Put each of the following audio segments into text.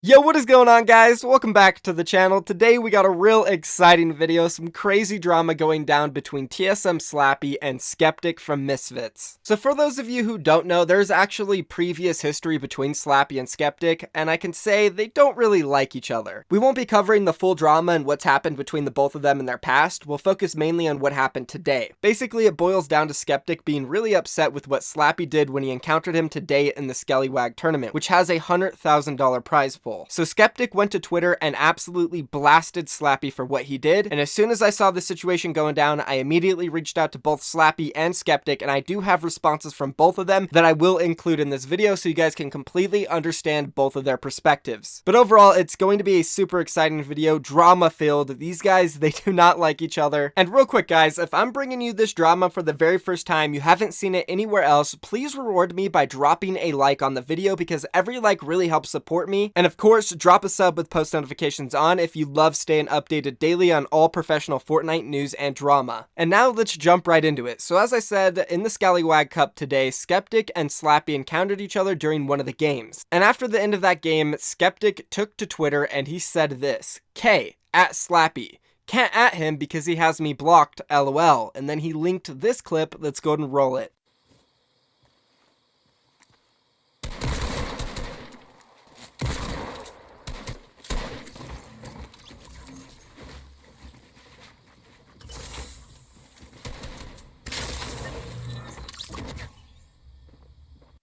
Yo, what is going on, guys? Welcome back to the channel. Today we got a real exciting video, some crazy drama going down between TSM Slappy and Skeptic from Misfits. So for those of you who don't know, there's actually previous history between Slappy and Skeptic, and I can say they don't really like each other. We won't be covering the full drama and what's happened between the both of them in their past. We'll focus mainly on what happened today. Basically, it boils down to Skeptic being really upset with what Slappy did when he encountered him today in the Skellywag tournament, which has a $100,000 prize pool. So Sceptic went to Twitter and absolutely blasted Slappy for what he did, and as soon as I saw the situation going down, I immediately reached out to both Slappy and Skeptic, and I do have responses from both of them that I will include in this video so you guys can completely understand both of their perspectives. But overall, it's going to be a super exciting video, drama-filled. These guys, they do not like each other. And real quick, guys, if I'm bringing you this drama for the very first time, you haven't seen it anywhere else, please reward me by dropping a like on the video because every like really helps support me. And of course, drop a sub with post notifications on if you love staying updated daily on all professional Fortnite news and drama. And now let's jump right into it. So as I said, in the Scallywag Cup today, Skeptic and Slappy encountered each other during one of the games. And after the end of that game, Skeptic took to Twitter and he said this: K at Slappy. Can't at him because he has me blocked, lol. And then he linked this clip. Let's go ahead and roll it.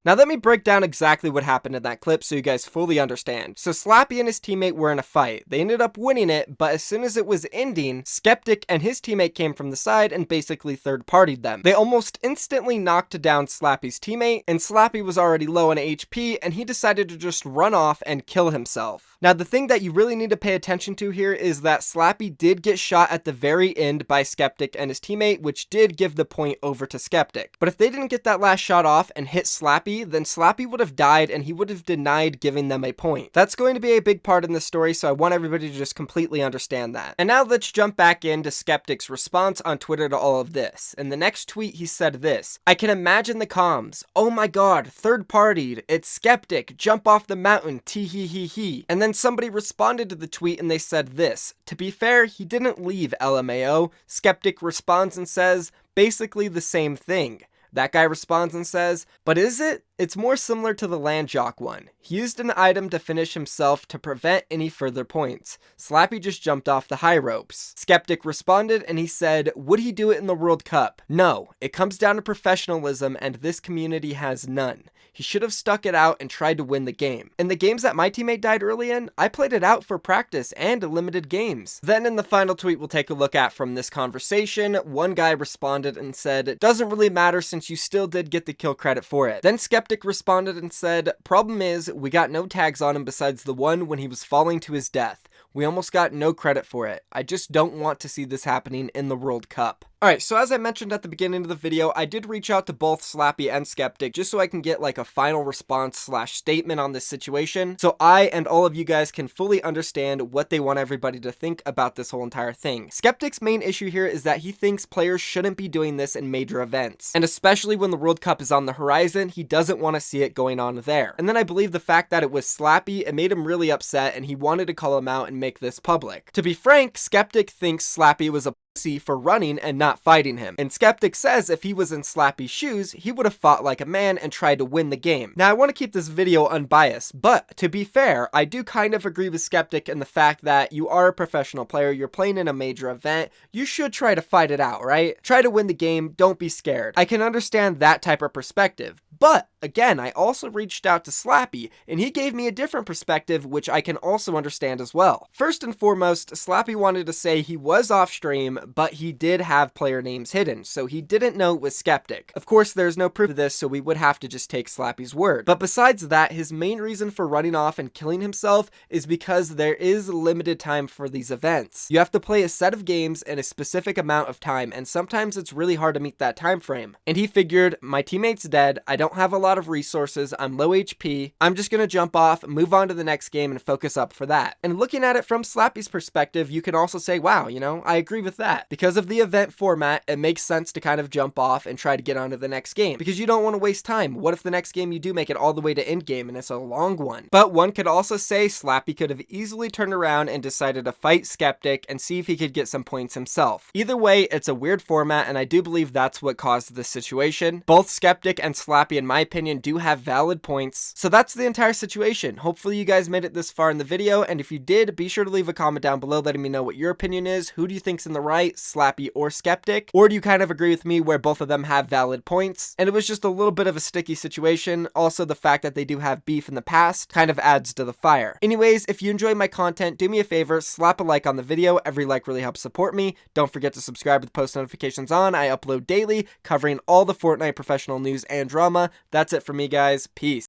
Now let me break down exactly what happened in that clip so you guys fully understand. So Slappy and his teammate were in a fight. They ended up winning it, but as soon as it was ending, Skeptic and his teammate came from the side and basically third-partied them. They almost instantly knocked down Slappy's teammate, and Slappy was already low on HP, and he decided to just run off and kill himself. Now the thing that you really need to pay attention to here is that Slappy did get shot at the very end by Skeptic and his teammate, which did give the point over to Skeptic. But if they didn't get that last shot off and hit Slappy, then Slappy would have died and he would have denied giving them a point. That's going to be a big part in this story, so I want everybody to just completely understand that. And now let's jump back into Skeptic's response on Twitter to all of this. In the next tweet, he said this: I can imagine the comms. Oh my god, third-partied. It's Skeptic. Jump off the mountain. Tee hee hee hee. And then somebody responded to the tweet and they said this: to be fair, he didn't leave LMAO. Skeptic responds and says basically the same thing. That guy responds and says, but is it? It's more similar to the Landjock one. He used an item to finish himself to prevent any further points. Slappy just jumped off the high ropes. Skeptic responded and he said, would he do it in the World Cup? No, it comes down to professionalism and this community has none. He should have stuck it out and tried to win the game. In the games that my teammate died early in, I played it out for practice and limited games. Then in the final tweet we'll take a look at from this conversation, one guy responded and said, it doesn't really matter since you still did get the kill credit for it. Then Skeptic responded and said, problem is, we got no tags on him besides the one when he was falling to his death. We almost got no credit for it. I just don't want to see this happening in the World Cup. Alright, so as I mentioned at the beginning of the video, I did reach out to both Slappy and Skeptic just so I can get like a final response / statement on this situation, so I and all of you guys can fully understand what they want everybody to think about this whole entire thing. Skeptic's main issue here is that he thinks players shouldn't be doing this in major events, and especially when the World Cup is on the horizon, he doesn't want to see it going on there. And then I believe the fact that it was Slappy, it made him really upset and he wanted to call him out and make this public. To be frank, Skeptic thinks Slappy was a for running and not fighting him. And Skeptic says if he was in Slappy's shoes, he would have fought like a man and tried to win the game. Now I want to keep this video unbiased, but to be fair, I do kind of agree with Skeptic in the fact that you are a professional player, you're playing in a major event, you should try to fight it out, right? Try to win the game, don't be scared. I can understand that type of perspective. But again, I also reached out to Slappy and he gave me a different perspective, which I can also understand as well. First and foremost, Slappy wanted to say he was off stream, but he did have player names hidden, so he didn't know it was Skeptic. Of course, there's no proof of this, so we would have to just take Slappy's word. But besides that, his main reason for running off and killing himself is because there is limited time for these events. You have to play a set of games in a specific amount of time, and sometimes it's really hard to meet that time frame. And he figured, my teammate's dead, I don't have a lot of resources, I'm low HP, I'm just gonna jump off, move on to the next game, and focus up for that. And looking at it from Slappy's perspective, you can also say, wow, you know, I agree with that. that. Because of the event format, it makes sense to kind of jump off and try to get on to the next game, because you don't want to waste time. What if the next game you do make it all the way to end game and it's a long one? But one could also say Slappy could have easily turned around and decided to fight Skeptic and see if he could get some points himself. Either way, it's a weird format, and I do believe that's what caused this situation. Both Skeptic and Slappy, in my opinion, do have valid points. So that's the entire situation. Hopefully you guys made it this far in the video, and if you did, be sure to leave a comment down below letting me know what your opinion is. Who do you think's in the right, Slappy or Skeptic? Or do you kind of agree with me where both of them have valid points? And it was just a little bit of a sticky situation. Also, the fact that they do have beef in the past kind of adds to the fire. Anyways, if you enjoy my content, do me a favor, slap a like on the video. Every like really helps support me. Don't forget to subscribe with post notifications on. I upload daily, covering all the Fortnite professional news and drama. That's it for me, guys. Peace.